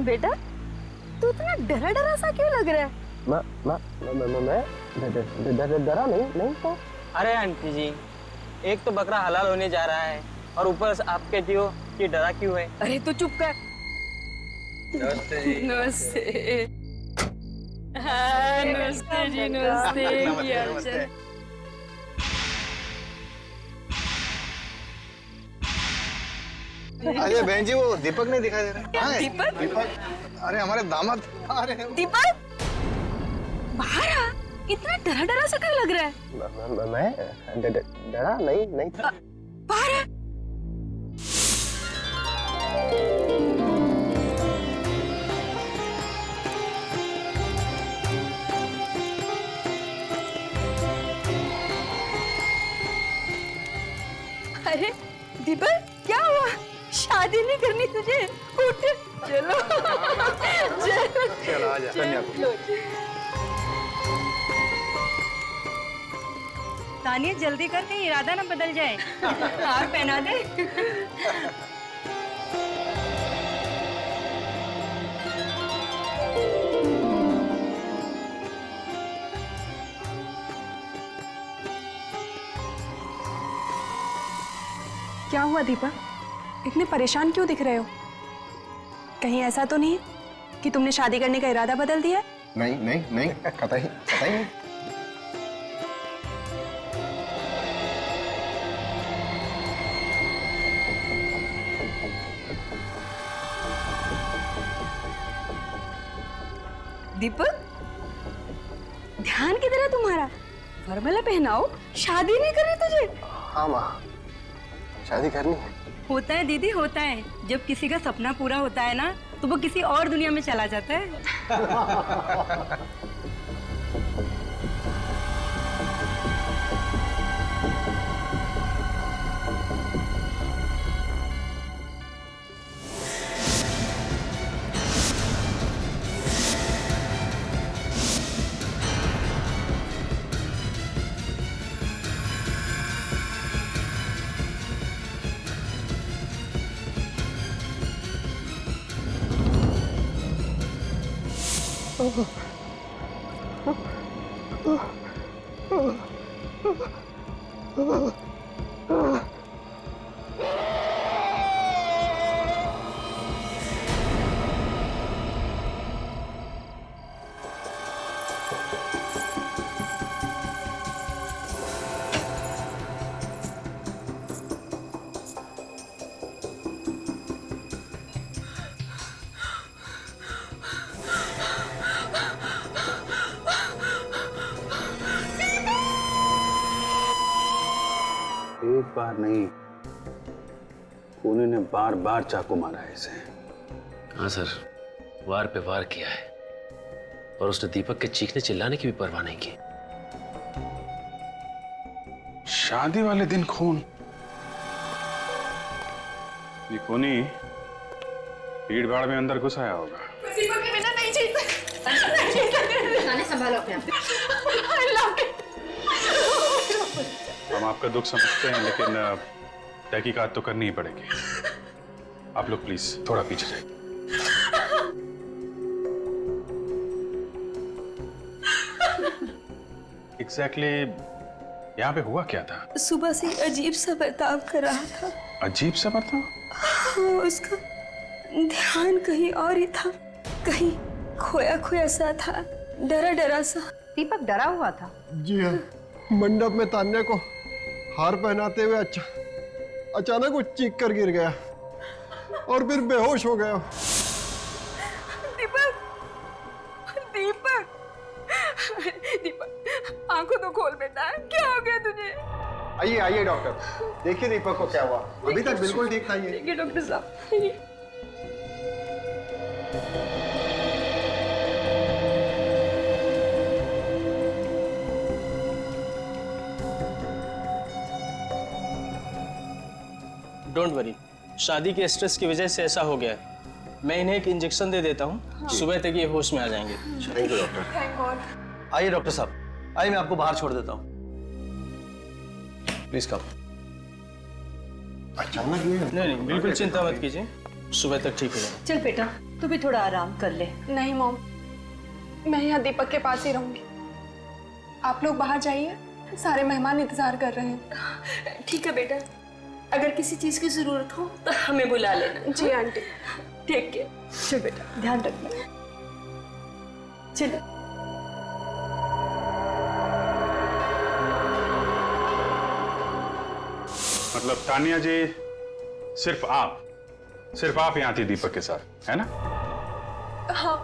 बेटा तू इतना डरा डरा सा क्यों लग रहा है? मैं डरा नहीं तो। अरे आंटी जी, एक तो बकरा हलाल होने जा रहा है और ऊपर से आप कहती हो कि डरा क्यों है। अरे तू चुप कर। नमस्ते जी। नमस्ते। हाँ नमस्ते जी, नमस्ते। क्या हाल चाल? अरे बहन जी, वो दीपक नहीं दिखाई दे रहा है। दीपक? दीपक, अरे हमारे दामाद आ रहे हैं। दीपक बाहर आ, इतना डरा डरा सा क्यों लग रहा है? मैं डरा नहीं था। बाहर आ। अरे दीपक क्या हुआ? शादी नहीं करनी तुझे? उठ चलो। चलो आजा कन्या को। तानिया जल्दी कर, कहीं इरादा ना बदल जाए। हार पहना दे। क्या हुआ दीपक, इतने परेशान क्यों दिख रहे हो? कहीं ऐसा तो नहीं कि तुमने शादी करने का इरादा बदल दिया? नहीं कतई नहीं। दीपक ध्यान किधर है तुम्हारा? वरमाला पहनाओ, शादी नहीं करनी तुझे? हाँ माँ, शादी करनी है। होता है दीदी, होता है। जब किसी का सपना पूरा होता है ना, तो वो किसी और दुनिया में चला जाता है। एक बार नहीं, खूनी ने बार बार चाकू मारा है इसे। हाँ सर, वार पे वार किया है और उसने दीपक के चीखने चिल्लाने की भी परवाह नहीं की। शादी वाले दिन खून। ये खूनी भीड़ भाड़ में अंदर घुस आया होगा। दीपक के बिना नहीं जीता। संभालो अपने आप। हम आपका दुख समझते हैं, लेकिन तहकीकात तो करनी ही पड़ेगी। आप लोग प्लीज थोड़ा पीछे जाइए। एग्जैक्टली यहाँ पे हुआ क्या था? सुबह से अजीब सा बर्ताव कर रहा था। अजीब सा बर्ताव? हाँ, उसका ध्यान कहीं और ही था, कहीं खोया खोया सा था, डरा डरा सा। दीपक डरा हुआ था? जी हाँ, मंडप में तान्या को हार पहनाते हुए अचानक वो चीख कर गिर गया और फिर बेहोश हो गया। दीपक, दीपक, दीपक आंखों तो खोल बेटा, क्या हो गया तुझे? आइए डॉक्टर, देखिए दीपक को क्या हुआ। अभी तक बिल्कुल ठीक था ये। ठीक है डॉक्टर साहब। डोंट वरी, शादी के स्ट्रेस की वजह से ऐसा हो गया है। मैं इन्हें एक इंजेक्शन दे देता हूँ, हाँ। सुबह तक ये होश में आ जाएंगे। Thank you doctor. Thank God. आइए डॉक्टर साहब, आइए मैं आपको बाहर छोड़ देता हूँ। Please come. अचानक ये? नहीं, बिल्कुल चिंता मत कीजिए, सुबह तक ठीक हो जाएगा। चल बेटा, तू भी थोड़ा आराम कर ले। नहीं मॉम, मैं यहाँ दीपक के पास ही रहूंगी। आप लोग बाहर जाइए, सारे मेहमान इंतजार कर रहे हैं। ठीक है बेटा, अगर किसी चीज की जरूरत हो तो हमें बुला लेना। जी आंटी। Take care. चल बेटा, ध्यान रखना। चलो। मतलब तानिया जी, सिर्फ आप यहाँ थी दीपक के साथ, है ना? हाँ,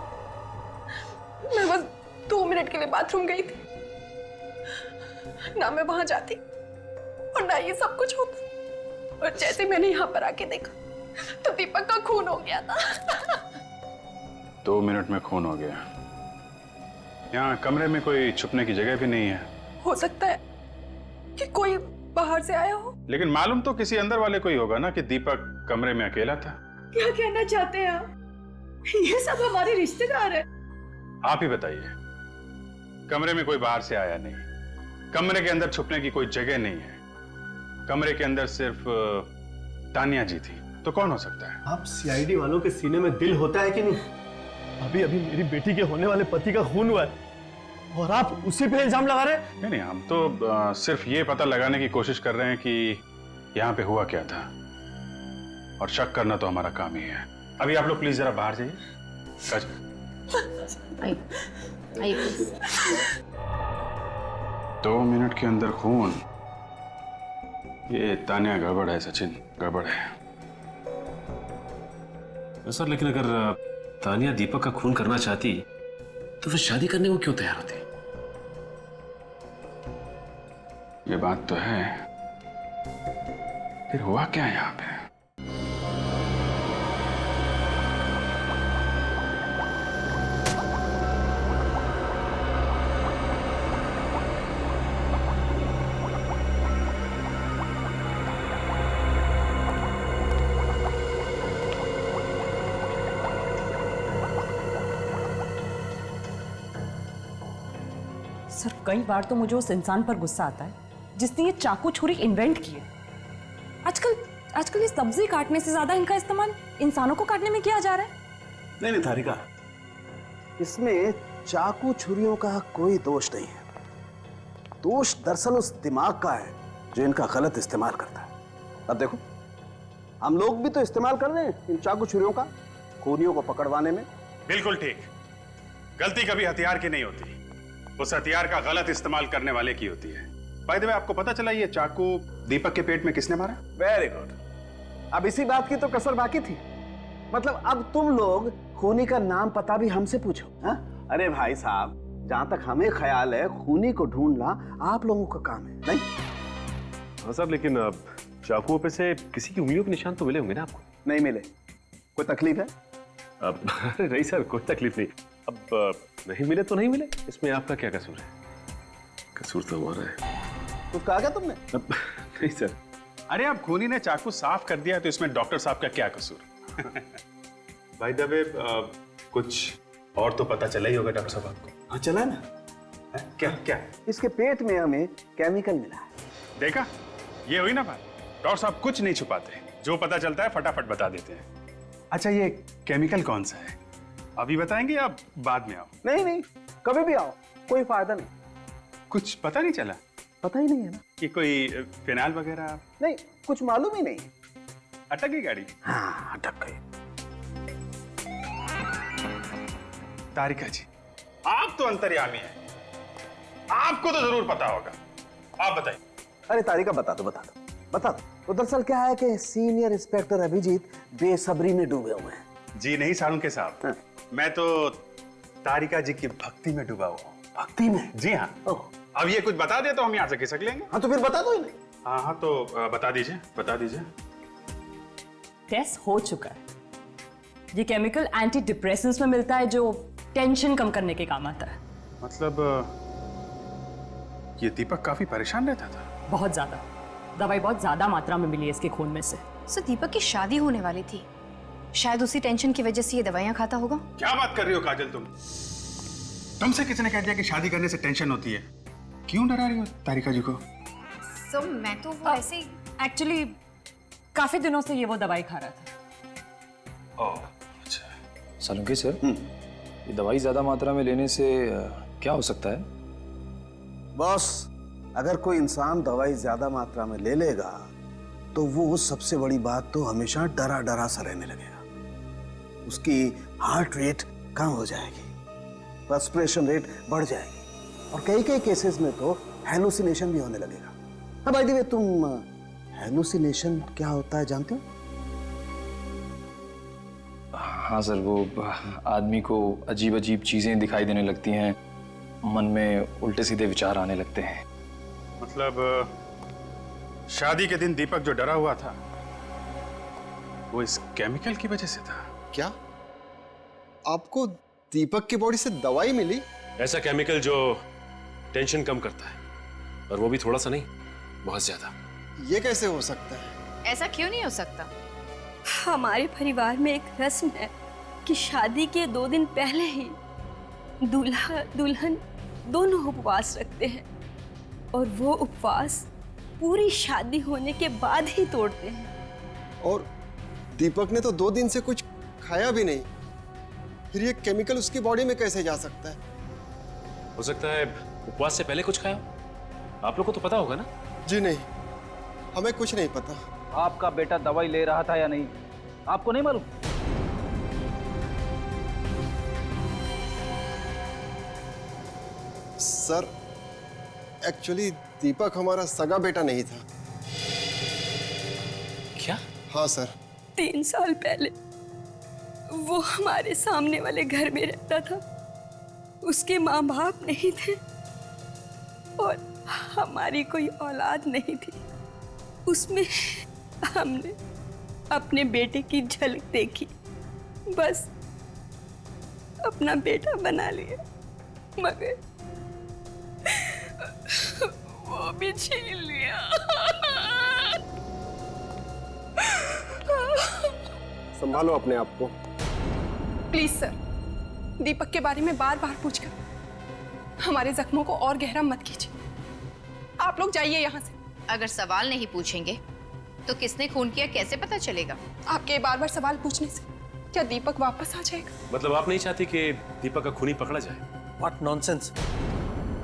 मैं बस 2 मिनट के लिए बाथरूम गई थी। ना मैं वहां जाती और ना ये सब कुछ होता। और जैसे मैंने यहाँ पर आके देखा तो दीपक का खून हो गया था। 2 मिनट में खून हो गया। यहाँ कमरे में कोई छुपने की जगह भी नहीं है। हो सकता है कि कोई बाहर से आया हो। लेकिन मालूम तो किसी अंदर वाले को ही होगा ना कि दीपक कमरे में अकेला था। क्या कहना चाहते हैं आप? ये सब हमारे रिश्तेदार हैं। आप ही बताइए। कमरे में कोई बाहर से आया नहीं, कमरे के अंदर छुपने की कोई जगह नहीं है, कमरे के अंदर सिर्फ तानिया जी थी, तो कौन हो सकता है? आप सीआईडी वालों के सीने में दिल होता है कि नहीं? अभी अभी मेरी बेटी के होने वाले पति का खून हुआ है और आप उसी पे इल्जाम लगा रहे हैं? नहीं, हम तो सिर्फ ये पता लगाने की कोशिश कर रहे हैं कि यहाँ पे हुआ क्या था, और शक करना तो हमारा काम ही है। अभी आप लोग प्लीज जरा बाहर जाइए। 2 मिनट के अंदर खून, ये तानिया गड़बड़ है सचिन, गड़बड़ है। सर लेकिन अगर तानिया दीपक का खून करना चाहती तो फिर शादी करने को क्यों तैयार होती? ये बात तो है, फिर हुआ क्या यहाँ पे? सर कई बार तो मुझे उस इंसान पर गुस्सा आता है जिसने ये चाकू छुरी इन्वेंट की है। आजकल ये सब्जी काटने से ज्यादा इनका इस्तेमाल इंसानों को काटने में किया जा रहा है। नहीं तारिका, इसमें चाकू छुरियों का कोई दोष नहीं है। दोष दरअसल उस दिमाग का है जो इनका गलत इस्तेमाल करता है। अब देखो, हम लोग भी तो इस्तेमाल कर रहे हैं इन चाकू छुरियों का खूनियों को पकड़वाने में। बिल्कुल ठीक। गलती कभी हथियार की नहीं होती, उस हथियार का गलत इस्तेमाल करने वाले की होती है। बाय द वे, आपको पता चला ये चाकू दीपक के पेट में किसने मारा? Very good. अब इसी बात की तो कसर बाकी थी। मतलब अब तुम लोग खूनी का नाम पता भी हमसे पूछो। हा? अरे भाई साहब, जहां तक हमें ख्याल है खूनी को ढूंढना आप लोगों का काम है, नहीं? हाँ सर, लेकिन चाकुओं पे से किसी की उंगलियों के निशान तो मिले होंगे ना आपको? नहीं मिले। कोई तकलीफ है? अरे नहीं सर, कोई तकलीफ नहीं। अब नहीं मिले तो नहीं मिले, इसमें आपका क्या कसूर है? कसूर तो हमारा है। कुछ कहा क्या तुमने? नहीं सर। अरे अब खूनी ने चाकू साफ कर दिया तो इसमें डॉक्टर साहब का क्या कसूर? बाय द वे, कुछ और तो पता चला ही होगा डॉक्टर साहब आपको। हाँ चला ना। क्या? इसके पेट में हमें केमिकल मिला है। देखा, ये हुई ना बात। डॉक्टर साहब कुछ नहीं छुपाते, जो पता चलता है फटाफट बता देते हैं। अच्छा, ये केमिकल कौन सा है, अभी बताएंगे या बाद में आओ? नहीं, कभी भी आओ, कोई फायदा नहीं। कुछ पता नहीं चला? पता ही नहीं है ना कि कोई फिनाइल वगैरह? नहीं, कुछ मालूम ही नहीं। अटक गई गाड़ी? हाँ, अटक गई। तारिका जी, आप तो अंतर्यामी हैं, आपको तो जरूर पता होगा, आप बताइए। अरे तारिका, बता दो। तो दरअसल क्या है कि सीनियर इंस्पेक्टर अभिजीत बेसब्री में डूबे हुए हैं। जी नहीं साळुंखे साहब, हाँ। मैं तो तारिका जी की भक्ति में डूबा हुआ हूँ। भक्ति में? जी हाँ। अब ये कुछ बता दे तो हम यहाँ से खिसक लेंगे। हाँ तो फिर बता दो इन्हें। हाँ, तो बता दीजिए। टेस्ट हो चुका है। ये केमिकल एंटी डिप्रेसेंट्स में मिलता है जो टेंशन कम करने के काम आता है। मतलब ये दीपक काफी परेशान रहता था? बहुत ज्यादा। दवाई बहुत ज्यादा मात्रा में मिली है इसके खून में से। सर दीपक की शादी होने वाली थी, शायद उसी टेंशन की वजह से ये दवाइयां खाता होगा। क्या बात कर रही हो काजल तुमसे किसने कह दिया कि शादी करने से टेंशन होती है? क्यों डरा रही हो तारिका जी को? सर मैं तो वो ऐसे ही एक्चुअली काफी दिनों से ये वो दवाई खा रहा था। अच्छा। सालुंके सर, ये दवाई ज्यादा मात्रा में लेने से क्या हो सकता है? बॉस, अगर कोई इंसान दवाई ज्यादा मात्रा में ले लेगा तो वो सबसे बड़ी बात तो हमेशा डरा डरा सा रहने लगेगा। उसकी हार्ट रेट कम हो जाएगी, रेस्पिरेशन रेट बढ़ जाएगी और कई कई केसेस में तो हैलुसिनेशन भी होने लगेगा। हाँ, बाय द वे, तुम हैलुसिनेशन क्या होता है जानते हो? हाँ सर, वो आदमी को अजीब अजीब चीजें दिखाई देने लगती हैं, मन में उल्टे सीधे विचार आने लगते हैं। मतलब शादी के दिन दीपक जो डरा हुआ था वो इस केमिकल की वजह से था। क्या आपको दीपक की बॉडी से दवाई मिली? ऐसा केमिकल जो टेंशन कम करता है, और वो भी थोड़ा सा नहीं, बहुत ज्यादा। ये कैसे हो सकता है? ऐसा क्यों नहीं हो सकता? हमारे परिवार में एक रस्म है कि शादी के 2 दिन पहले ही दूल्हा दुल्हन दोनों उपवास रखते हैं और वो उपवास पूरी शादी होने के बाद ही तोड़ते हैं। और दीपक ने तो 2 दिन से कुछ खाया भी नहीं, फिर ये केमिकल उसकी बॉडी में कैसे जा सकता है? हो सकता है उपवास से पहले कुछ खाया। आप लोग को तो पता होगा ना? जी नहीं, हमें कुछ नहीं पता। आपका बेटा दवाई ले रहा था या नहीं, आपको नहीं मालूम? सर, एक्चुअली दीपक हमारा सगा बेटा नहीं था। क्या? हाँ सर। 3 साल पहले वो हमारे सामने वाले घर में रहता था। उसके माँ बाप नहीं थे और हमारी कोई औलाद नहीं थी। उसमें हमने अपने बेटे की झलक देखी, बस अपना बेटा बना लिया, मगर वो भी छीन लिया। संभालो अपने आप को। प्लीज सर, दीपक के बारे में बार बार पूछकर हमारे जख्मों को और गहरा मत कीजिए। आप लोग जाइए यहाँ से। अगर सवाल नहीं पूछेंगे तो किसने खून किया कैसे पता चलेगा? आपके बार बार सवाल पूछने से क्या दीपक वापस आ जाएगा? मतलब आप नहीं चाहती कि दीपक का खूनी पकड़ा जाए? What nonsense!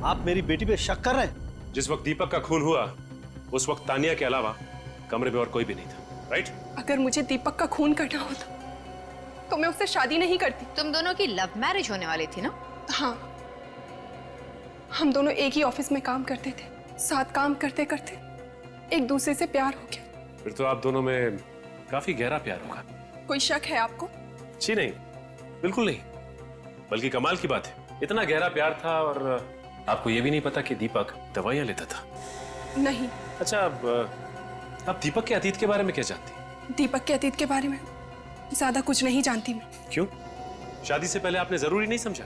आप मेरी बेटी पे शक कर रहे हैं? जिस वक्त दीपक का खून हुआ उस वक्त तानिया के अलावा कमरे में और कोई भी नहीं था, राइट? अगर मुझे दीपक का खून करना होता तो मैं उससे शादी नहीं करती। तुम दोनों की लव मैरिज होने वाली थी ना? हाँ, हम दोनों एक ही ऑफिस में काम करते थे। साथ काम करते करते एक दूसरे से प्यार हो गया। फिर तो आप दोनों में काफी गहरा प्यार होगा। कोई शक है आपको? जी नहीं, बिल्कुल नहीं। बल्कि कमाल की बात है, इतना गहरा प्यार था और आपको ये भी नहीं पता कि दीपक दवाइयां लेता था। नहीं। अच्छा, अब आप दीपक के अतीत के बारे में क्या जानती? दीपक के अतीत के बारे में ज्यादा कुछ नहीं जानती मैं। क्यों? शादी से पहले आपने जरूरी नहीं समझा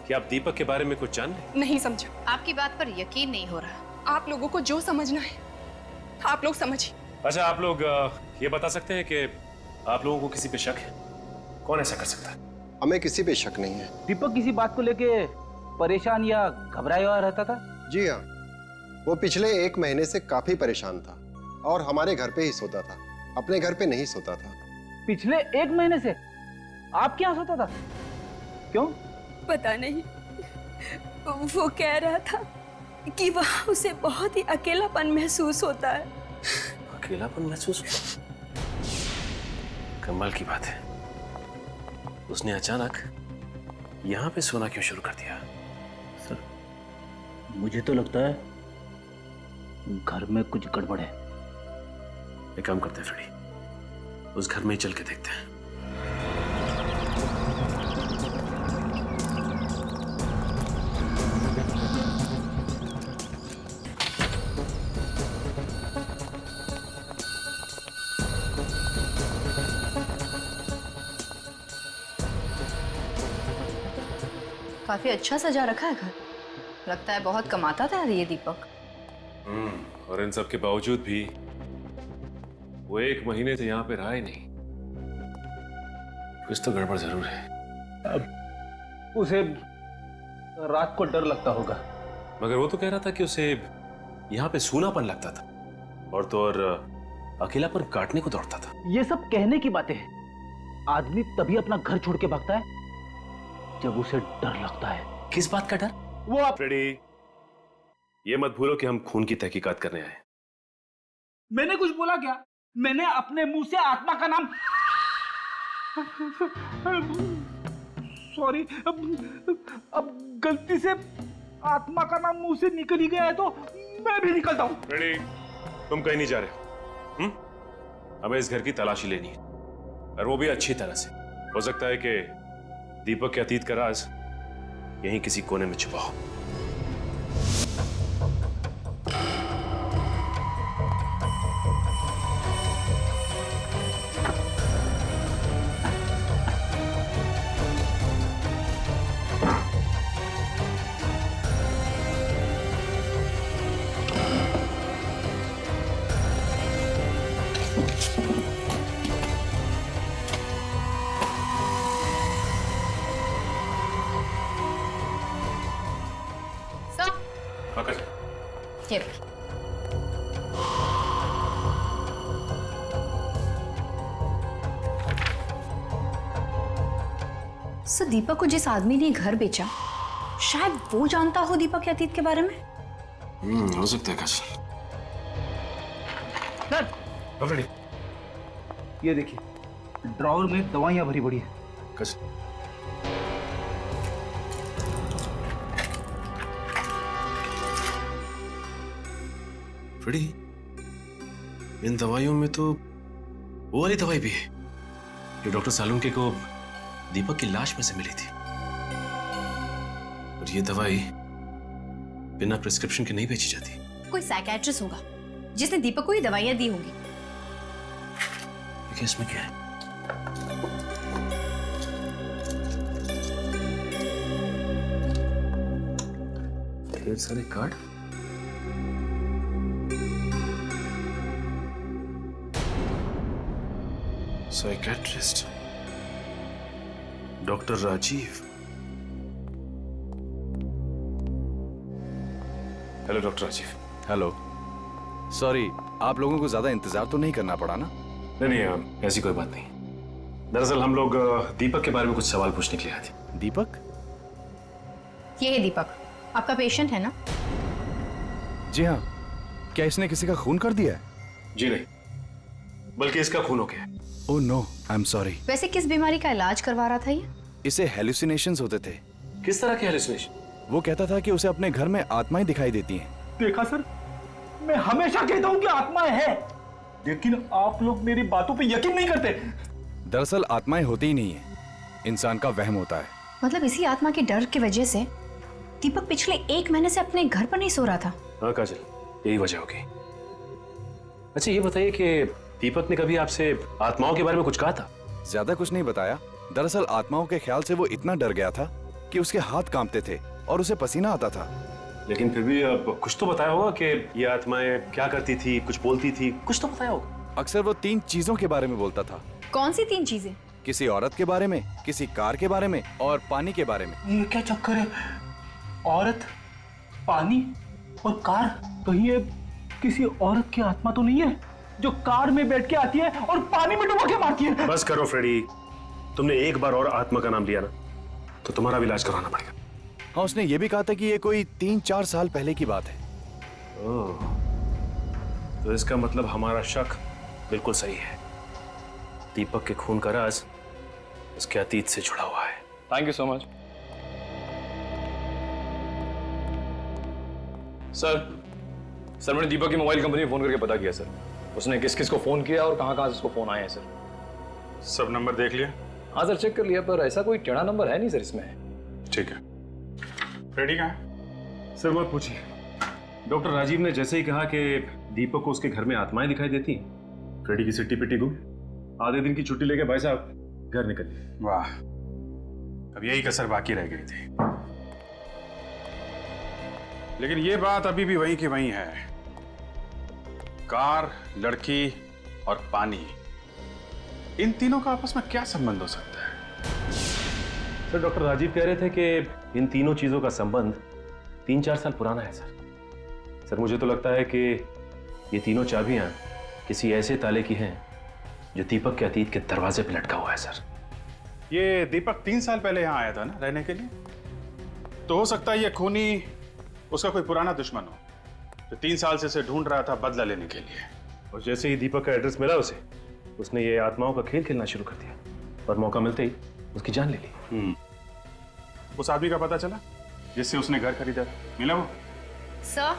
कि आप दीपक के बारे में कुछ जान लें? नहीं समझा। आपकी बात पर यकीन नहीं हो रहा। आप लोगों को जो समझना है आप लोग समझिए। अच्छा, आप लोग ये बता सकते हैं कि आप लोगों को किसी पे शक है? कौन ऐसा कर सकता है? हमें किसी पे शक नहीं है। दीपक किसी बात को लेके परेशान या घबराया हुआ रहता था? जी हाँ, वो पिछले 1 महीने से काफी परेशान था और हमारे घर पे ही सोता था, अपने घर पे नहीं सोता था। पिछले 1 महीने से आपके यहाँ सोता था? क्यों? पता नहीं, वो कह रहा था कि वहाँ उसे बहुत ही अकेलापन महसूस होता है। अकेलापन महसूस होता? कमाल की बात है, उसने अचानक यहाँ पे सोना क्यों शुरू कर दिया? सर, मुझे तो लगता है घर में कुछ गड़बड़ है। एक काम करते हैं फ्रेडी, उस घर में ही चल के देखते हैं। काफी अच्छा सजा रखा है घर। लगता है बहुत कमाता था ये दीपक। और इन सब के बावजूद भी वो 1 महीने से यहाँ पे रहा ही नहीं। कुछ तो गड़बड़ जरूर है। अब उसे रात को डर लगता होगा। मगर वो तो कह रहा था कि उसे यहाँ पे सूनापन लगता था और तो और अकेलापन काटने को दौड़ता था। ये सब कहने की बातें हैं, आदमी तभी अपना घर छोड़ के भागता है जब उसे डर लगता है। किस बात का डर? वो आप फ्रेडी, ये मत भूलो कि हम खून की तहकीकात करने आए। मैंने कुछ बोला क्या? मैंने अपने मुंह से आत्मा का नाम सॉरी, अब गलती से आत्मा का नाम मुंह से निकल ही गया है तो मैं भी निकलता हूं। फ्रेडी, तुम कहीं नहीं जा रहे हो। हमें इस घर की तलाशी लेनी है, और वो भी अच्छी तरह से। हो सकता है कि दीपक के अतीत का राज यहीं किसी कोने में छुपा हो। ये सर, दीपक को जिस आदमी ने घर बेचा, शायद वो जानता हो दीपक के अतीत के बारे में। हो सकता है काजल। सर, ये देखिए, ड्रॉवर में दवाइयां भरी पड़ी है। काजल, फ्रेडी, इन दवाइयों में तो वो वाली दवाई भी है जो डॉक्टर सालुंके को दीपक की लाश में से मिली थी। और ये दवाई बिना प्रिस्क्रिप्शन के नहीं बेची जाती। कोई साइकियाट्रिस्ट होगा जिसने दीपक को ये दवाइयां दी होंगी। देखिए इसमें क्या है। ढेर सारे card. Psychiatrist doctor Rajeev. Hello doctor Rajeev. Hello, sorry, आप लोगों को ज्यादा इंतजार तो नहीं करना पड़ा ना? नहीं, ऐसी कोई बात नहीं। दरअसल हम लोग दीपक के बारे में कुछ सवाल पूछने के लिए आए थे। दीपक? ये है दीपक, आपका पेशेंट है ना? जी हाँ। क्या इसने किसी का खून कर दिया है? जी नहीं, बल्कि इसका खून हो गया। Oh no, I am sorry. वैसे किस बीमारी का इलाज करवा रहा था ये? इसे हेलुसिनेशंस होते थे। किस तरह के हेलुसिनेशन? वो कहता था कि उसे अपने घर में आत्माएं दिखाई देती हैं। देखा सर, मैं हमेशा कहता हूं कि आत्माएं हैं, लेकिन आप लोग मेरी बातों पे यकीन नहीं करते। दरअसल आत्माएं होती ही नहीं है, इंसान का वहम होता है। मतलब इसी आत्मा के डर की वजह से दीपक पिछले 1 महीने से अपने घर पर नहीं सो रहा था। हाँ काजल, यही वजह होगी। अच्छा ये बताइए कि दीपक ने कभी आपसे आत्माओं के बारे में कुछ कहा था? ज्यादा कुछ नहीं बताया। दरअसल आत्माओं के ख्याल से वो इतना डर गया था कि उसके हाथ कांपते थे और उसे पसीना आता था। लेकिन फिर भी कुछ तो बताया होगा कि ये आत्माएं क्या करती थी, कुछ बोलती थी, कुछ तो बताया होगा। अक्सर वो 3 चीजों के बारे में बोलता था। कौन सी 3 चीजें? किसी औरत के बारे में, किसी कार के बारे में और पानी के बारे में। ये क्या चक्कर है? औरत, पानी और कार? कहीं ये किसी औरत की आत्मा तो नहीं है जो कार में बैठ के आती है और पानी में डुबो के मारती है? बस करो फ्रेडी, तुमने एक बार और आत्मा का नाम लिया ना तो तुम्हारा भी इलाज करवाना पड़ेगा। हाँ, उसने ये भी कहा था कि ये कोई 3-4 साल पहले की बात है। ओह, तो इसका मतलब हमारा शक बिल्कुल सही है। दीपक के खून का राज उसके अतीत से जुड़ा हुआ है। Thank you so much. Sir मैंने दीपक की मोबाइल कंपनी में फोन करके पता किया सर, उसने किस किस को फोन किया और कहां से उसको फोन आए हैं सर। सब नंबर देख लिया? हाँ सर, चेक कर लिया, पर ऐसा कोई टेढ़ा नंबर है नहीं सर इसमें। ठीक है। फ्रेडी कहाँ है? सर मत पूछिए, डॉक्टर राजीव ने जैसे ही कहा कि दीपक को उसके घर में आत्माएं दिखाई देती, फ्रेडी की सिट्टी पिट्टी गुम। आधे दिन की छुट्टी लेके भाई साहब घर निकल गए। वाह, अब यही कसर बाकी रह गई थी। लेकिन ये बात अभी भी वहीं की वहीं है। कार, लड़की और पानी, इन तीनों का आपस में क्या संबंध हो सकता है? सर डॉक्टर राजीव कह रहे थे कि इन तीनों चीजों का संबंध 3-4 साल पुराना है सर। मुझे तो लगता है कि ये तीनों चाबियां किसी ऐसे ताले की हैं जो दीपक के अतीत के दरवाजे पे लटका हुआ है सर। ये दीपक 3 साल पहले यहाँ आया था ना रहने के लिए, तो हो सकता है ये खूनी उसका कोई पुराना दुश्मन हो जो 3 साल से उसे ढूंढ रहा था बदला लेने के लिए। और जैसे ही दीपक का एड्रेस मिला उसे, उसने ये आत्माओं का खेल खेलना शुरू कर दिया और मौका मिलते ही उसकी जान ले ली। उस आदमी का पता चला जिससे उसने घर खरीदा था? मिला वो? सर,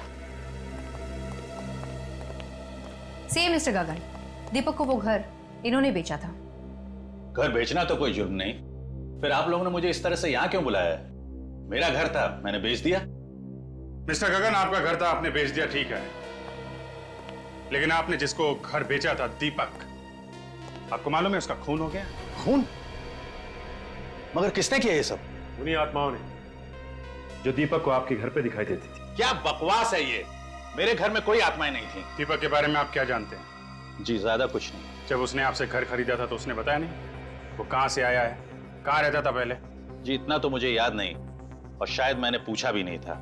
सी मिस्टर गगन, दीपक को वो घर इन्होंने बेचा था। घर बेचना तो कोई जुर्म नहीं, फिर आप लोगों ने मुझे इस तरह से यहाँ क्यों बुलाया है? मेरा घर था, मैंने बेच दिया। मिस्टर गगन, आपका घर था, आपने बेच दिया, ठीक है, लेकिन आपने जिसको घर बेचा था, दीपक, आपको मालूम है उसका खून हो गया? खून? मगर किसने किया ये सब? उन्हीं आत्माओं ने जो दीपक को आपके घर पे दिखाई देती थी। क्या बकवास है ये? मेरे घर में कोई आत्माएं नहीं थी। दीपक के बारे में आप क्या जानते हैं? जी ज्यादा कुछ नहीं। जब उसने आपसे घर खरीदा था तो उसने बताया नहीं वो कहां से आया है, कहां रहता था पहले? जी इतना तो मुझे याद नहीं, और शायद मैंने पूछा भी नहीं था,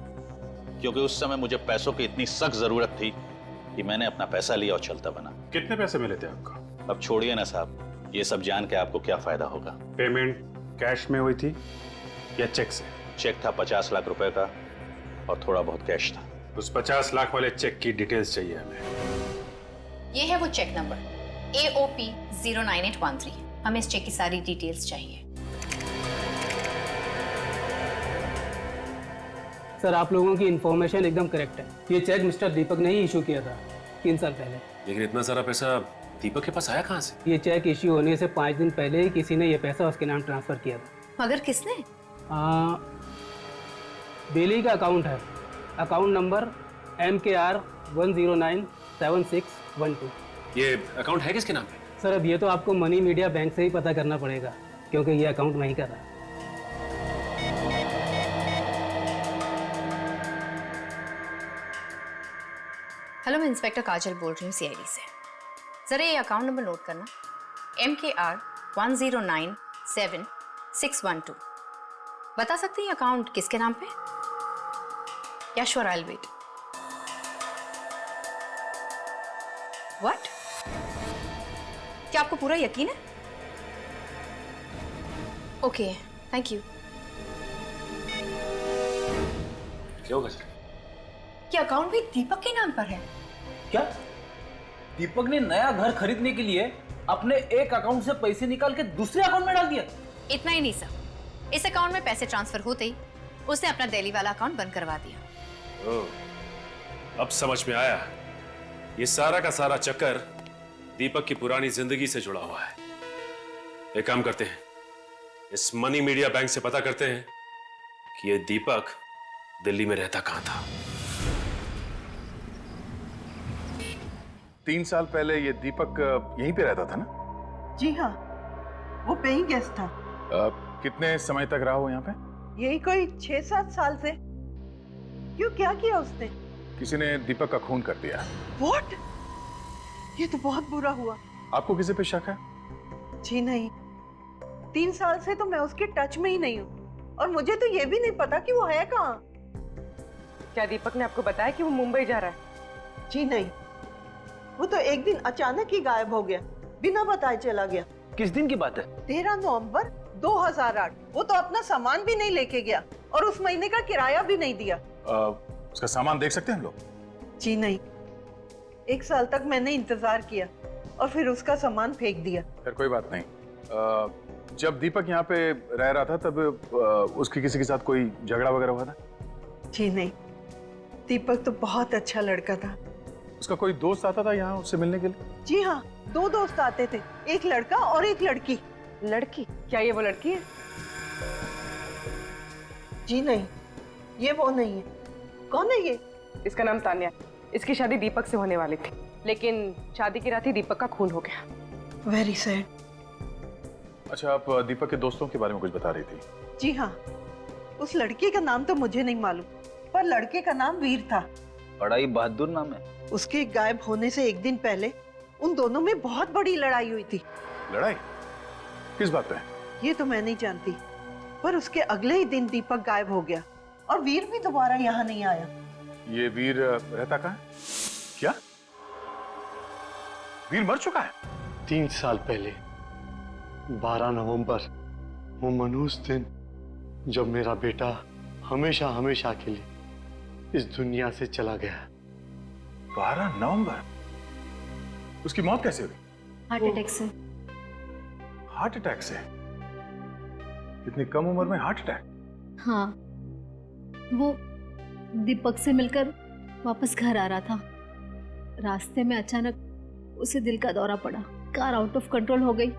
क्योंकि उस समय मुझे पैसों की इतनी सख्त जरूरत थी कि मैंने अपना पैसा लिया और चलता बना। कितने पैसे मिले थे आपको? अब छोड़िए ना साहब, ये सब जान के आपको क्या फायदा होगा। पेमेंट कैश में हुई थी या चेक से? चेक था 50 लाख रुपए का और थोड़ा बहुत कैश था। उस 50 लाख वाले चेक की डिटेल्स चाहिए हमें। ये है वो चेक नंबर AOP 09813। हमें इस चेक की सारी डिटेल्स चाहिए। सर, आप लोगों की इंफॉर्मेशन एकदम करेक्ट है। ये चेक मिस्टर दीपक ने ही इशू किया था 3 साल पहले। लेकिन इतना सारा पैसा दीपक के पास आया कहाँ से? ये चेक इश्यू होने से 5 दिन पहले ही किसी ने ये पैसा उसके नाम ट्रांसफर किया था। मगर किसने? बेली का अकाउंट है, अकाउंट नंबर MKR 1097612। ये अकाउंट है किसके नाम पे? सर, अब ये तो आपको मनी मीडिया बैंक से ही पता करना पड़ेगा, क्योंकि ये अकाउंट नहीं कर रहा। हेलो, मैं इंस्पेक्टर काजल बोल रही हूँ CID से। जरा ये अकाउंट नंबर नोट करना, MKR 1097612। बता सकते हैं ये अकाउंट किसके नाम पे? Yeah sure, I will wait. What? क्या आपको पूरा यकीन है? Okay, thank you. क्या होगा सर? ये अकाउंट भी दीपक के नाम पर है। क्या दीपक ने नया घर खरीदने के लिए अपने एक अकाउंट से पैसे निकाल के दूसरे अकाउंट में डाल दिया? इतना ही नहीं सर, इस अकाउंट में पैसे ट्रांसफर होते ही उसने अपना दिल्ली वाला अकाउंट बंद करवा दिया। ओह, अब समझ में आया। ये सारा का सारा चक्कर दीपक की पुरानी जिंदगी से जुड़ा हुआ है। एक काम करते हैं, इस मनी मीडिया बैंक से पता करते हैं कि ये दीपक दिल्ली में रहता कहां था। 3 साल पहले ये दीपक यहीं पे रहता था ना? जी हाँ, वो पेइंग गेस्ट था। कितने समय तक रहा वो यहाँ पे? यही कोई 6-7 साल से। क्यों, क्या किया उसने? किसी ने दीपक का खून कर दिया। What? ये तो बहुत बुरा हुआ। आपको किसी पे शक है? जी नहीं, 3 साल से तो मैं उसके टच में ही नहीं हूँ, और मुझे तो ये भी नहीं पता कि वो है कहाँ। क्या दीपक ने आपको बताया कि वो मुंबई जा रहा है? जी नहीं, वो तो एक दिन अचानक ही गायब हो गया, बिना बताए चला गया। किस दिन की बात है? 13 नवंबर 2008। वो तो अपना सामान भी नहीं लेके गया और उस महीने का किराया भी नहीं दिया। उसका सामान देख सकते हैं हम लोग? जी नहीं, 1 साल तक मैंने इंतजार किया और फिर उसका सामान फेंक दिया। फिर कोई बात नहीं। जब दीपक यहाँ पे रह रहा था तब उसकी किसी के साथ कोई झगड़ा वगैरह हुआ था? जी नहीं, दीपक तो बहुत अच्छा लड़का था। उसका कोई दोस्त आता था यहाँ उससे मिलने के लिए? जी हाँ, 2 दोस्त आते थे, एक लड़का और एक लड़की। लड़की? क्या ये वो लड़की है? जी नहीं, ये वो नहीं है। कौन है ये? इसका नाम तान्या। इसकी शादी दीपक से होने वाली थी, लेकिन शादी की रात ही दीपक का खून हो गया। Very sad. अच्छा, आप दीपक के दोस्तों के बारे में कुछ बता रही थी? जी हाँ, उस लड़के का नाम तो मुझे नहीं मालूम, पर लड़के का नाम वीर था। बड़ा ही बहादुर नाम है। उसके गायब होने से एक दिन पहले उन दोनों में बहुत बड़ी लड़ाई हुई थी। लड़ाई? किस बात पे? ये तो मैं नहीं जानती, पर उसके अगले ही दिन दीपक गायब हो गया और वीर भी दोबारा यहाँ नहीं आया। ये वीर रहता कहाँ है? क्या वीर मर चुका है? 3 साल पहले 12 नवंबर वो मनहूस दिन जब मेरा बेटा हमेशा हमेशा के लिए इस दुनिया से चला गया। 12 नवंबर? उसकी मौत कैसे हुई? हार्ट अटैक से। हार्ट अटैक से? इतनी कम उम्र में हार्ट अटैक? हाँ, वो दीपक से मिलकर वापस घर आ रहा था। रास्ते में अचानक उसे दिल का दौरा पड़ा, कार आउट ऑफ कंट्रोल हो गई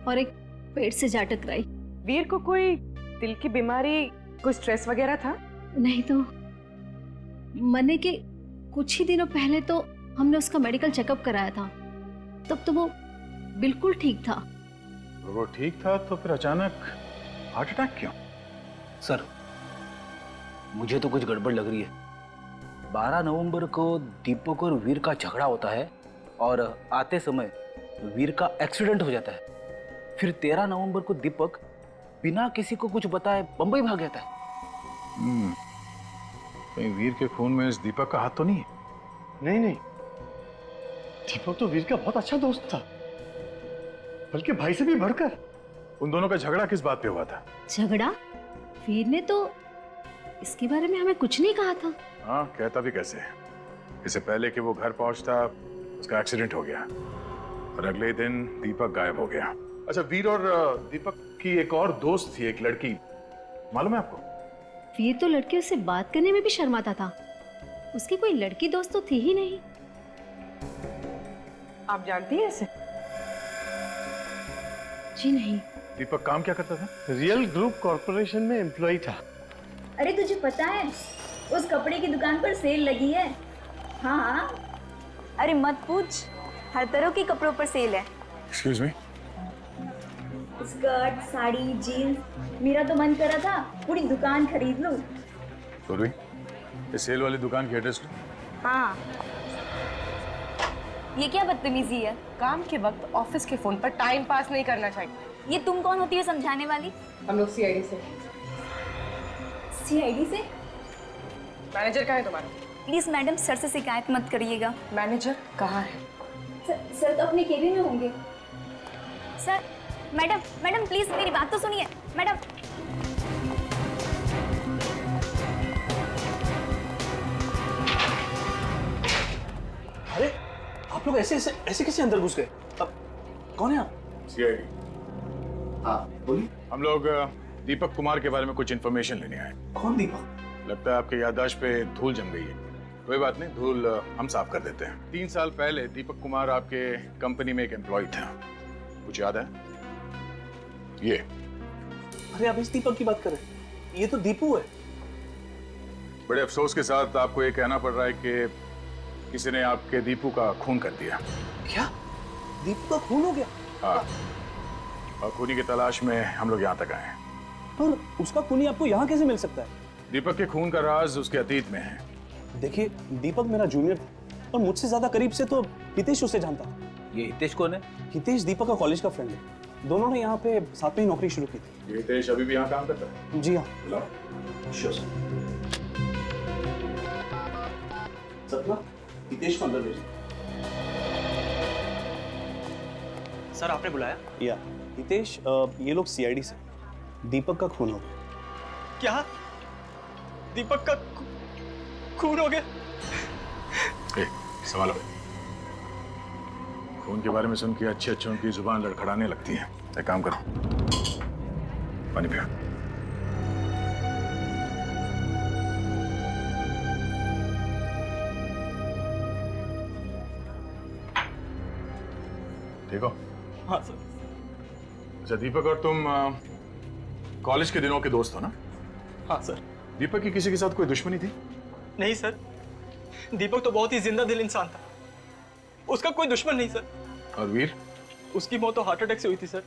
और एक पेड़ से जा टकराई। वीर को कोई दिल की बीमारी, कोई स्ट्रेस वगैरह था? नहीं तो मरने के कुछ ही दिनों पहले तो हमने उसका मेडिकल चेकअप कराया था, तब तो वो बिल्कुल ठीक था। वो ठीक था तो फिर अचानक हार्ट अटैक क्यों? सर, मुझे तो कुछ गड़बड़ लग रही है। 12 नवंबर को दीपक और वीर का झगड़ा होता है और आते समय वीर का एक्सीडेंट हो जाता है। फिर 13 नवंबर को दीपक बिना किसी को कुछ बताए बंबई भाग जाता है। कहीं वीर के खून में इस दीपक का हाथ तो नहीं है? नहीं नहीं, दीपक तो वीर का बहुत अच्छा दोस्त था, बल्कि भाई से भी बढ़कर। उन दोनों का झगड़ा किस बात पे हुआ था? झगड़ा? वीर ने तो इसके बारे में हमें कुछ नहीं कहा था। हाँ, कहता भी कैसे? इससे पहले कि वो घर पहुंचता उसका एक्सीडेंट हो गया और अगले दिन दीपक गायब हो गया। अच्छा, वीर और दीपक की एक और दोस्त थी, एक लड़की, मालूम है आपको? वीर तो लड़कियों से बात करने में भी शर्माता था। उसकी कोई लड़की दोस्त तो थी ही नहीं। आप जानती हैं इसे? जी नहीं। दीपक काम क्या करता था? रियल ग्रुप कॉर्पोरेशन में एम्प्लॉय था। अरे तुझे पता है उस कपड़े की दुकान पर सेल लगी है? हाँ हाँ। अरे मत पूछ, हर तरह के कपड़ों पर सेल है। Excuse me? Skirt, sari, jeans, मेरा तो मन करा था पूरी दुकान खरीद लूं। पूर्वी, इस सेल वाली दुकान की एड्रेस लो। हाँ। ये क्या बदतमीजी है? काम के वक्त ऑफिस के फोन पर टाइम पास नहीं करना चाहिए। ये तुम कौन होती है समझाने वाली? हम लोग सीआईडी से। सीआईडी से? मैनेजर कहाँ है तुम्हारा? प्लीज मैडम, सर से शिकायत मत करिएगा। मैनेजर कहाँ है? सर तो अपने केबिन में होंगे। सर, मैडम मैडम प्लीज मेरी बात तो सुनिए मैडम। अरे आप लोग ऐसे कैसे अंदर घुस गए? अब कौन है आप? सीआईडी। हाँ बोलिए। हम लोग दीपक कुमार के बारे में कुछ इन्फॉर्मेशन लेने आए। कौन दीपक? लगता है आपके याददाश्त पे धूल जम गई है। कोई बात नहीं, धूल हम साफ कर देते हैं। 3 साल पहले दीपक कुमार आपके कंपनी में एक एम्प्लॉय था, कुछ याद है? ये। अरे आप इस दीपक की बात कर रहे हैं? ये तो दीपू है। बड़े अफसोस के साथ आपको ये कहना पड़ रहा है कि किसी ने आपके दीपू का खून कर दिया। क्या? दीपू का खून हो गया? हाँ, और खूनी की तलाश में हम लोग यहाँ तक आए। पर उसका खूनी आपको यहाँ कैसे मिल सकता है? दीपक के खून का राज उसके अतीत में है। देखिए, दीपक मेरा जूनियर था और मुझसे ज्यादा करीब से तो हितेश उसे जानता था। ये हितेश कौन है? हितेश दीपक का कॉलेज का फ्रेंड है। दोनों ने यहाँ पे साथ में ही नौकरी शुरू की थी। हितेश अभी भी यहाँ काम करता है? जी हाँ। बुलाओ। Sure sir. सपना, हितेश को अंदर भेजो। सर आपने बुलाया? या हितेश, ये लोग सीआईडी से। दीपक का खून हो गया। क्या? दीपक का खून हो गया? सवाल खून के बारे में सुन के अच्छे अच्छों की जुबान लड़खड़ाने लगती है। एक काम करो, पानी पियो। ठीक हो? हाँ सर। अच्छा, दीपक और तुम कॉलेज के दिनों के दोस्त हो ना? हाँ सर। दीपक की किसी के साथ कोई दुश्मनी थी? नहीं सर, दीपक तो बहुत ही जिंदा दिल इंसान था, उसका कोई दुश्मन नहीं सर। और वीर? उसकी मौत तो हार्ट अटैक से हुई थी सर,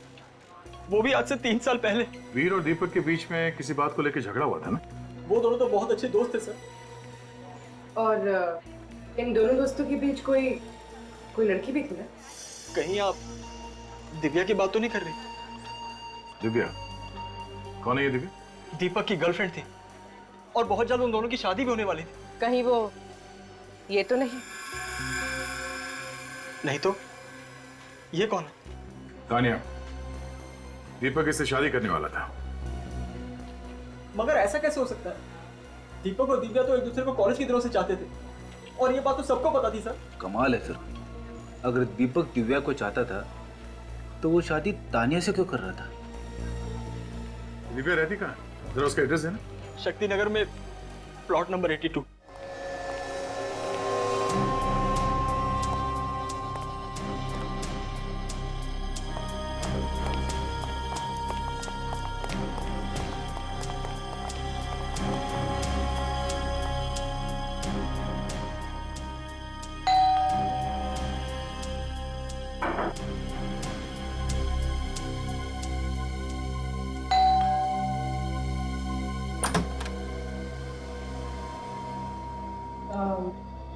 वो भी आज से 3 साल पहले। वीर और दीपक के बीच में किसी बात को लेकर झगड़ा हुआ था ना? वो दोनों तो बहुत अच्छे दोस्त थे सर। और इन दोनों दोस्तों के बीच कोई लड़की भी थी ना? कहीं आप दिव्या की बात तो नहीं कर रही? दिव्या? कौन है ये दिव्या? दीपक की गर्लफ्रेंड थी और बहुत जल्द उन दोनों की शादी भी होने वाली थी। कहीं वो ये तो नहीं? नहीं तो ये कौन है? तानिया, दीपक इससे शादी करने वाला था। मगर ऐसा कैसे हो सकता है? दीपक और दिव्या तो एक दूसरे को कॉलेज की दिनों से चाहते थे और ये बात तो सबको पता थी सर। कमाल है सर, अगर दीपक दिव्या को चाहता था तो वो शादी तानिया से क्यों कर रहा था? दिव्या रहती कहाँ? जरा उसका एड्रेस देना। शक्ति नगर में प्लॉट नंबर 82।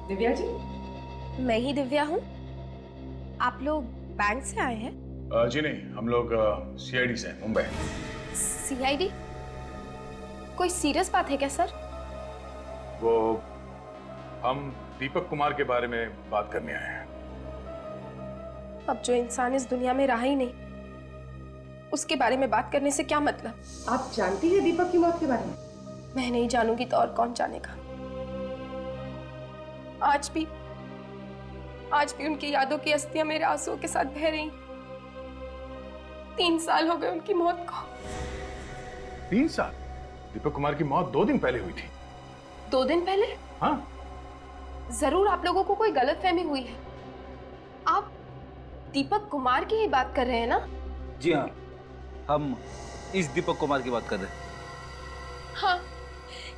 दिव्या जी, मैं ही दिव्या हूँ। आप लोग बैंक से आए हैं? जी नहीं, हम लोग सीआईडी से हैं, मुंबई। सीआईडी? कोई सीरियस बात है क्या सर? वो हम दीपक कुमार के बारे में बात करने आए हैं। अब जो इंसान इस दुनिया में रहा ही नहीं, उसके बारे में बात करने से क्या मतलब? आप जानती हैं दीपक की मौत के बारे में? मैं नहीं जानूंगी तो और कौन जानेगा। आज भी उनकी यादों की अस्थियां मेरे आंसुओं के साथ बह रही। 3 साल हो गए उनकी मौत को। 3 साल? दीपक कुमार की मौत 2 दिन पहले हुई थी। 2 दिन पहले? हाँ। जरूर आप लोगों को कोई गलतफहमी हुई है। आप दीपक कुमार की ही बात कर रहे हैं ना? जी हाँ, हम इस दीपक कुमार की बात कर रहे हैं। हाँ,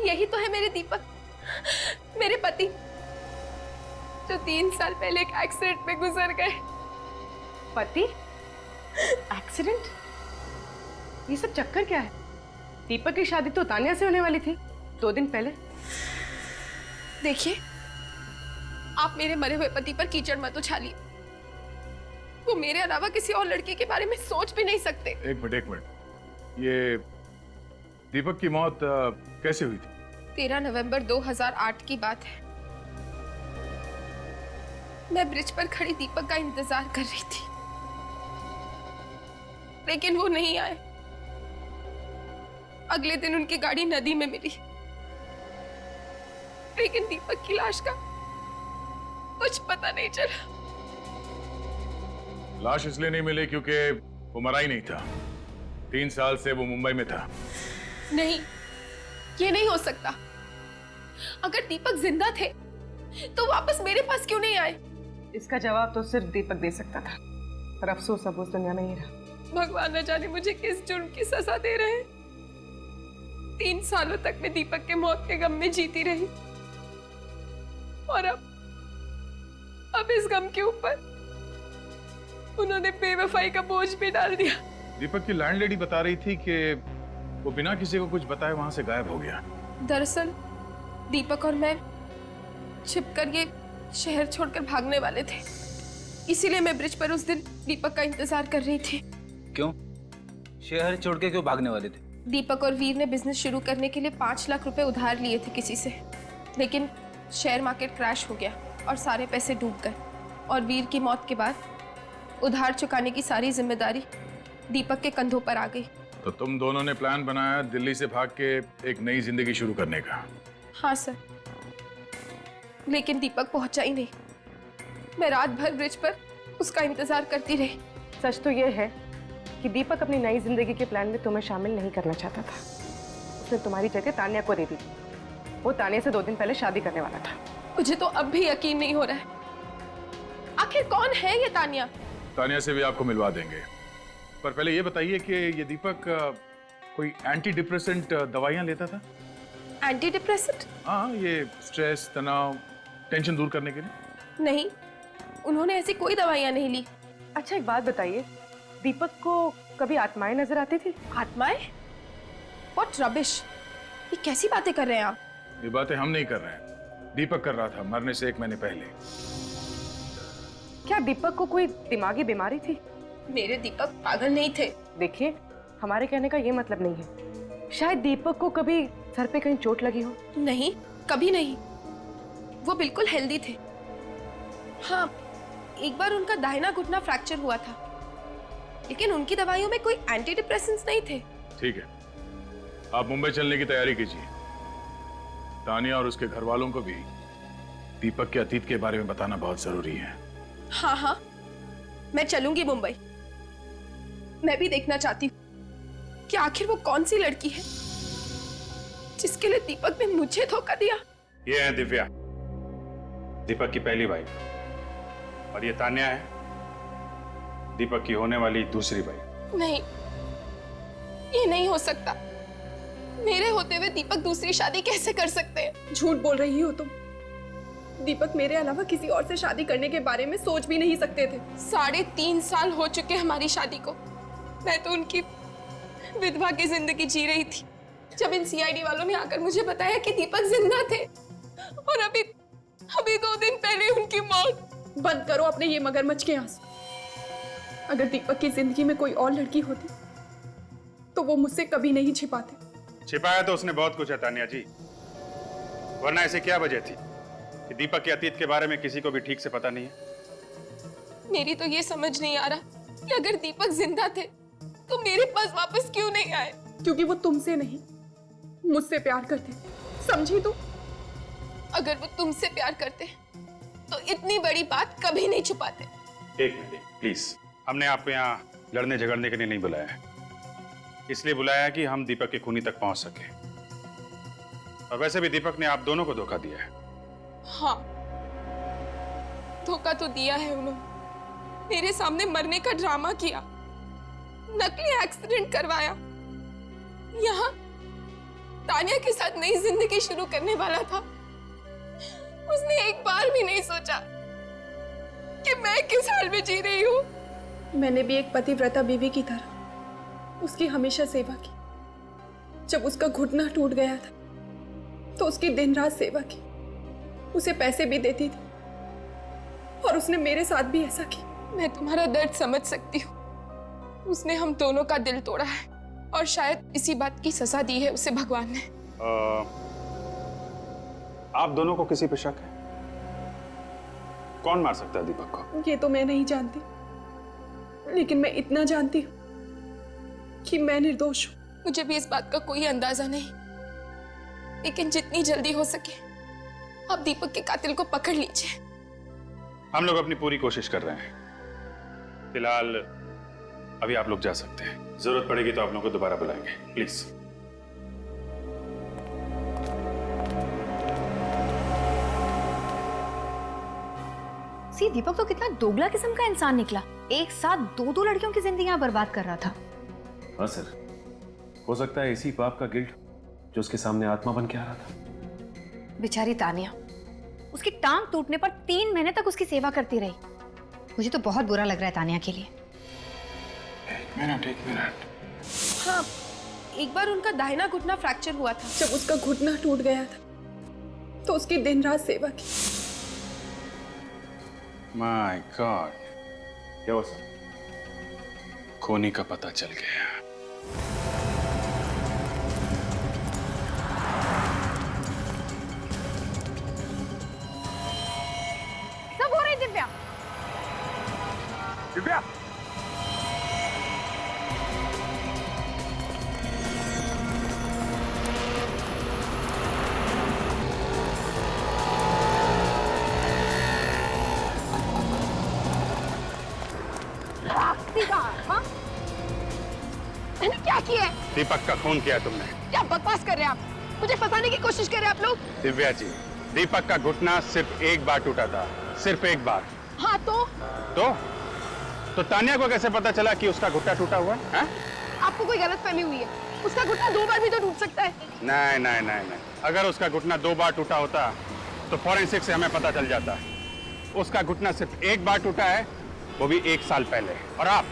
यही तो है मेरे दीपक, मेरे पति, जो 3 साल पहले एक एक्सीडेंट में गुजर गए। पति? एक्सीडेंट? ये सब चक्कर क्या है? दीपक की शादी तो तानिया से होने वाली थी 2 दिन पहले। देखिए, आप मेरे मरे हुए पति पर कीचड़ मत उछालिए। वो मेरे अलावा किसी और लड़की के बारे में सोच भी नहीं सकते। एक मिनट, ये दीपक की मौत कैसे हुई थी? 13 नवंबर 2008 की बात है। मैं ब्रिज पर खड़ी दीपक का इंतजार कर रही थी, लेकिन वो नहीं आए। अगले दिन उनकी गाड़ी नदी में मिली, लेकिन दीपक की लाश का कुछ पता नहीं चला। लाश इसलिए नहीं मिली क्योंकि वो मरा ही नहीं था। 3 साल से वो मुंबई में था। नहीं, ये नहीं हो सकता। अगर दीपक जिंदा थे तो वापस मेरे पास क्यों नहीं आए? इसका जवाब तो सिर्फ दीपक दे सकता था, पर अफसोस अब उस दुनिया में ही रहा। भगवान न जाने मुझे किस जुर्म की सजा दे रहे हैं। 3 सालों तक मैं दीपक के मौत के गम में जीती रही, और अब इस गम के ऊपर उन्होंने बेवफाई का बोझ भी डाल दिया। दीपक की लैंडलेडी बता रही थी कि वो बिना किसी को कुछ बताए वहां से गायब हो गया। दरअसल दीपक और मैं छिपकर ये शहर छोड़कर भागने वाले थे, इसीलिए मैं ब्रिज पर उस दिन दीपक का इंतजार कर रही थी। क्यों? शहर छोड़ के क्यों भागने वाले थे? दीपक और वीर ने बिजनेस शुरू करने के लिए 5 लाख रुपए उधार लिए थे किसी से, लेकिन शेयर मार्केट क्रैश हो गया और सारे पैसे डूब गए। और वीर की मौत के बाद उधार चुकाने की सारी जिम्मेदारी दीपक के कंधों पर आ गई। तो तुम दोनों ने प्लान बनाया दिल्ली से भाग के एक नई जिंदगी शुरू करने का? हाँ सर, लेकिन दीपक पहुंचा ही नहीं। मैं रात भर ब्रिज पर उसका इंतजार करती रही। सच तो ये है कि दीपक अपनी नई जिंदगी के प्लान में तुम्हें शामिल नहीं करना चाहता था। उसने तुम्हारी जगह तानिया को दे दी। वो तानिया से 2 दिन पहले शादी करने वाला था। मुझे तो अब भी यकीन नहीं हो रहा है, आखिर कौन है ये तानिया? तानिया से भी आपको मिलवा देंगे, पर पहले ये बताइए कि ये दीपक कोई एंटी डिप्रेसेंट दवाइयां लेता था? Anti depressant? हाँ, ये स्ट्रेस, तनाव, टेंशन दूर करने के लिए। नहीं, उन्होंने ऐसी कोई दवाइयां नहीं ली। अच्छा एक बात बताइए, दीपक को कभी आत्माएं नजर आती थी? आत्माएं? व्हाट रबिश, ये कैसी बातें कर रहे हैं आप? ये बातें हम नहीं कर रहे हैं, दीपक कर रहा था मरने से 1 महीने पहले। क्या दीपक को कोई दिमागी बीमारी थी? मेरे दीपक पागल नहीं थे। देखिए, हमारे कहने का ये मतलब नहीं है। शायद दीपक को कभी सर पे कहीं चोट लगी हो। नहीं, कभी नहीं, वो बिल्कुल हेल्दी थे। हाँ, एक बार उनका दाहिना घुटना फ्रैक्चर हुआ था, लेकिन उनकी दवाइयों में कोई एंटी डिप्रेसेंट्स नहीं थे। ठीक है, आप मुंबई चलने की तैयारी कीजिए। तानिया और उसके घर वालों को भी दीपक के अतीत के बारे में बताना बहुत जरूरी है। हाँ हाँ, मैं चलूंगी मुंबई। मैं भी देखना चाहती हूँ कि आखिर वो कौन सी लड़की है जिसके लिए दीपक ने मुझे धोखा दिया। ये है दिव्या, दीपक की पहली वाइफ, और ये तान्या है, दीपक की होने वाली दूसरी वाइफ। नहीं, ये नहीं हो सकता। मेरे होते हुए दीपक दूसरी शादी कैसे कर सकते हैं? झूठ बोल रही हो तुम। दीपक मेरे अलावा किसी और से शादी करने के बारे में सोच भी नहीं सकते थे। 3.5 साल हो चुके हमारी शादी को। मैं तो उनकी विधवा की जिंदगी जी रही थी जब इन सीआईडी वालों ने आकर मुझे बताया कि दीपक जिंदा थे, और अभी 2 दिन पहले उनकी मौत। बंद करो अपने ये मगरमच्छ के आंसू। अगर दीपक की जिंदगी में कोई और लड़की होती तो वो मुझसे कभी नहीं छिपाते। छिपाया तो उसने बहुत कुछ है तान्या जी, वरना ऐसे क्या वजह थी कि दीपक के अतीत के बारे में किसी को भी ठीक से पता नहीं है। मेरी तो ये समझ नहीं आ रहा कि अगर दीपक जिंदा थे तो मेरे पास वापस क्यों नहीं आए? क्योंकि वो तुमसे नहीं, मुझसे प्यार करते थे, समझी तुम? अगर वो तुमसे प्यार करते तो इतनी बड़ी बात कभी नहीं छुपाते। एक मिनट प्लीज, हमने आपको यहाँ लड़ने झगड़ने के लिए नहीं बुलाया है, इसलिए बुलाया है कि हम दीपक के खूनी तक पहुंच सके। और वैसे भी दीपक ने आप दोनों को धोखा दिया है। हाँ, धोखा तो दिया है उन्होंने। मेरे सामने मरने का ड्रामा किया, नकली एक्सीडेंट करवाया, यहाँ तानिया के साथ नई जिंदगी शुरू करने वाला था। उसने एक बार भी नहीं सोचा कि मैं किस हाल में जी रही हूँ। मैंने भी एक पतिव्रता बीवी की तरह उसकी हमेशा सेवा की। जब उसका घुटना टूट गया था तो उसकी दिन रात सेवा की, उसे पैसे भी देती थी, और उसने मेरे साथ भी ऐसा किया। मैं तुम्हारा दर्द समझ सकती हूँ। उसने हम दोनों का दिल तोड़ा है, और शायद इसी बात की सजा दी है उसे भगवान ने। आप दोनों को किसी पे शक है? कौन मार सकता है दीपक को? ये तो मैं नहीं जानती, लेकिन मैं इतना जानती हूँ कि मैं निर्दोष हूँ। मुझे भी इस बात का कोई अंदाजा नहीं, लेकिन जितनी जल्दी हो सके आप दीपक के कातिल को पकड़ लीजिए। हम लोग अपनी पूरी कोशिश कर रहे हैं। फिलहाल अभी आप लोग जा सकते हैं, जरूरत पड़ेगी तो आप लोगों को दोबारा बुलाएंगे, प्लीज। दीपक तो कितना दोगला किस्म का इंसान निकला। एक साथ 2 लड़कियों की जिंदगियां बर्बाद कर रहा था। हाँ सर, हो सकता है इसी पाप का गिल्ट जो उसके सामने आत्मा बन के आ रहा था। बेचारी तानिया, उसकी टांग टूटने पर 3 महीने तक उसकी सेवा करती रही। मुझे तो बहुत बुरा लग रहा है तानिया के लिए। एक मिनट। हाँ, एक बार उनका दाहिना घुटना फ्रैक्चर हुआ था। जब उसका घुटना टूट गया था तो उसकी दिन रात सेवा की। माय गॉड, क्या हुआ सर? खूनी का पता चल गया। सब हो रही दिव्या। दिव्या, मैंने क्या किया है? दीपक का खून किया तुमने। क्या बकवास कर रहे हैं आप? मुझे फंसाने की कोशिश कर रहे हैं आप लोग। दिव्या जी, दीपक का घुटना सिर्फ एक बार टूटा था, सिर्फ एक बार। हाँ तो तानिया को कैसे पता चला कि उसका घुटना टूटा हुआ है? आपको कोई गलतफहमी हुई है। उसका घुटना 2 बार भी तो टूट सकता है। नहीं। अगर उसका घुटना 2 बार टूटा होता तो फॉरेंसिक से हमें पता चल जाता। उसका घुटना सिर्फ एक बार टूटा है, वो भी 1 साल पहले। और आप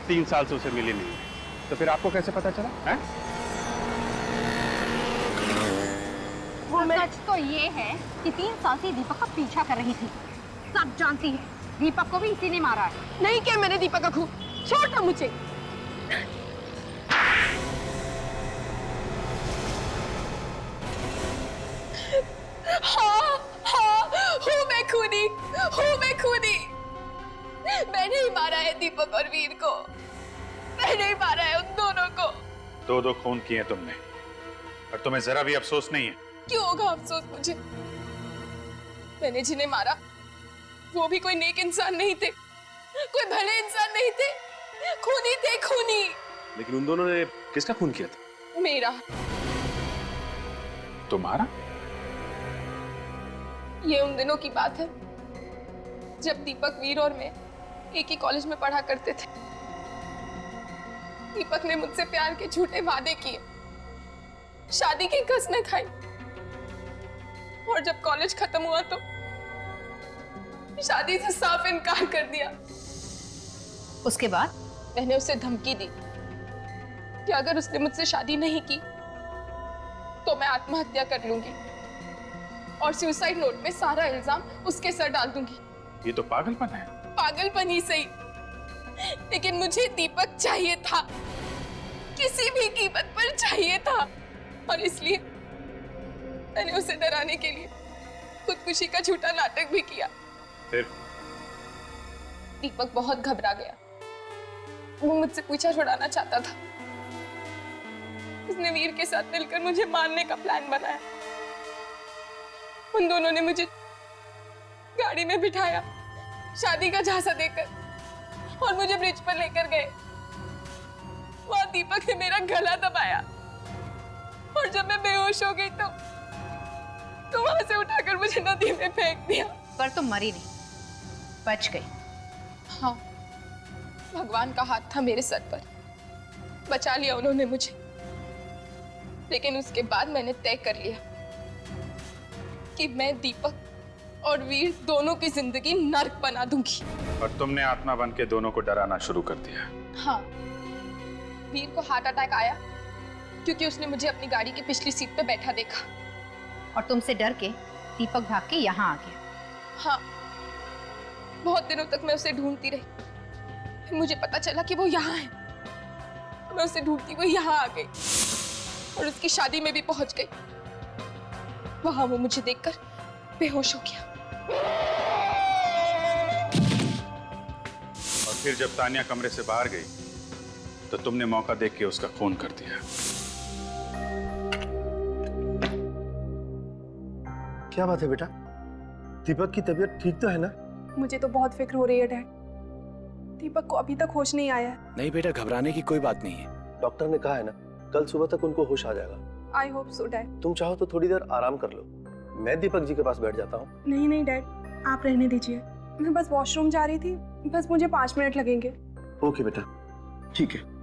3 साल से उसे मिली नहीं, तो फिर आपको कैसे पता चला है? सच तो ये है कि 3 साल से दीपक का पीछा कर रही थी। सब जानती है, दीपक को भी इसी ने मारा है। नहीं किया मैंने दीपक का खून। छोड़ दो मुझे। हाँ, हूँ मैं खूनी। मैंने ही मारा है दीपक दीपक और वीर को। मैंने ही मारा है उन दोनों को। दो खून किए तुमने और तुम्हें जरा भी अफसोस नहीं है? क्यों होगा अफसोस मुझे? मैंने जिन्हें मारा वो भी कोई नेक इंसान नहीं थे, कोई भले इंसान नहीं थे, खूनी थे, खूनी। लेकिन उन दोनों ने किसका खून किया था? मेरा। तुम्हारा? ये उन दिनों की बात है जब दीपक, वीर और मैं एक ही कॉलेज में पढ़ा करते थे। दीपक ने मुझसे प्यार के झूठे वादे किए, शादी की कसमें खाई, और जब कॉलेज खत्म हुआ तो शादी से साफ इनकार कर दिया। उसके बाद मैंने उसे धमकी दी कि अगर उसने मुझसे शादी नहीं की तो मैं आत्महत्या कर लूंगी और सुसाइड नोट में सारा इल्जाम उसके सर डाल दूंगी। ये तो पागलपन है। पागलपन ही सही, लेकिन मुझे दीपक चाहिए था, किसी भी कीमत पर चाहिए था, और इसलिए मैंने उसे डराने के लिए खुदकुशी का झूठा नाटक भी किया। फिर दीपक बहुत घबरा गया, वो मुझसे पीछा छुड़ाना चाहता था। उसने वीर के साथ मिलकर मुझे मारने का प्लान बनाया। उन दोनों ने मुझे गाड़ी में बिठाया, शादी का झांसा देकर, और मुझे ब्रिज पर लेकर गए। वहां दीपक ने मेरा गला दबाया, और जब मैं बेहोश हो गई तो वहां से उठाकर मुझे नदी में फेंक दिया। पर तुम मरी नहीं, बच गई। हाँ, भगवान का हाथ था मेरे सर पर, बचा लिया उन्होंने मुझे। लेकिन उसके बाद मैंने तय कर लिया कि मैं दीपक और वीर दोनों की जिंदगी नर्क बना दूंगी। और तुमने आत्मा बन के दोनों को डराना शुरू कर दिया। हाँ, वीर को हार्ट अटैक आया क्योंकि उसने मुझे अपनी गाड़ी की पिछली सीट पे बैठा देखा। और तुमसे डर के दीपक भाग के यहाँ आ गया। हाँ, बहुत दिनों तक मैं उसे ढूंढती रही, फिर मुझे पता चला कि वो यहाँ है। मैं उसे ढूंढती हुई यहाँ आ गई और उसकी शादी में भी पहुंच गई। वहां वो मुझे देखकर बेहोश हो गया। और फिर जब तानिया कमरे से बाहर गई तो तुमने मौका देख के उसका खून कर दिया। क्या बात है बेटा? दीपक की तबीयत ठीक तो है ना? मुझे तो बहुत फिक्र हो रही है डैड। दीपक को अभी तक होश नहीं आया है। नहीं बेटा, घबराने की कोई बात नहीं है। डॉक्टर ने कहा है ना, कल सुबह तक उनको होश आ जाएगा। I hope so dad. तुम चाहो तो थोड़ी देर आराम कर लो, मैं दीपक जी के पास बैठ जाता हूँ। नहीं नहीं डैड, आप रहने दीजिए। मैं बस वॉशरूम जा रही थी, बस मुझे 5 मिनट लगेंगे। ओके बेटा, ठीक है।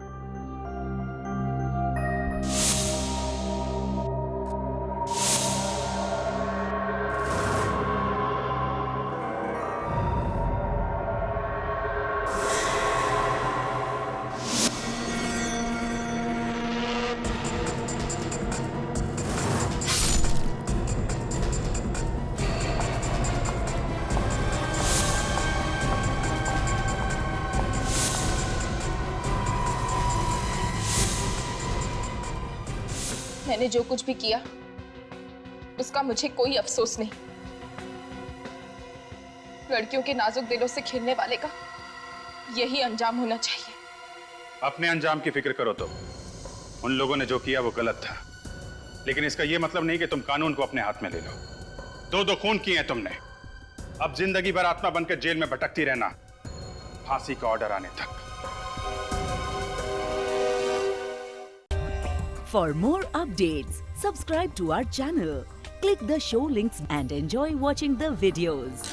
मैंने जो कुछ भी किया उसका मुझे कोई अफसोस नहीं। लड़कियों के नाजुक दिलों से खेलने वाले का यही अंजाम होना चाहिए। अपने अंजाम की फिक्र करो तो। उन लोगों ने जो किया वो गलत था, लेकिन इसका ये मतलब नहीं कि तुम कानून को अपने हाथ में ले लो। 2 खून किए हैं तुमने, अब जिंदगी भर आत्मा बनकर जेल में भटकती रहना, फांसी का ऑर्डर आने तक। For more updates, subscribe to our channel, click the show links and enjoy watching the videos.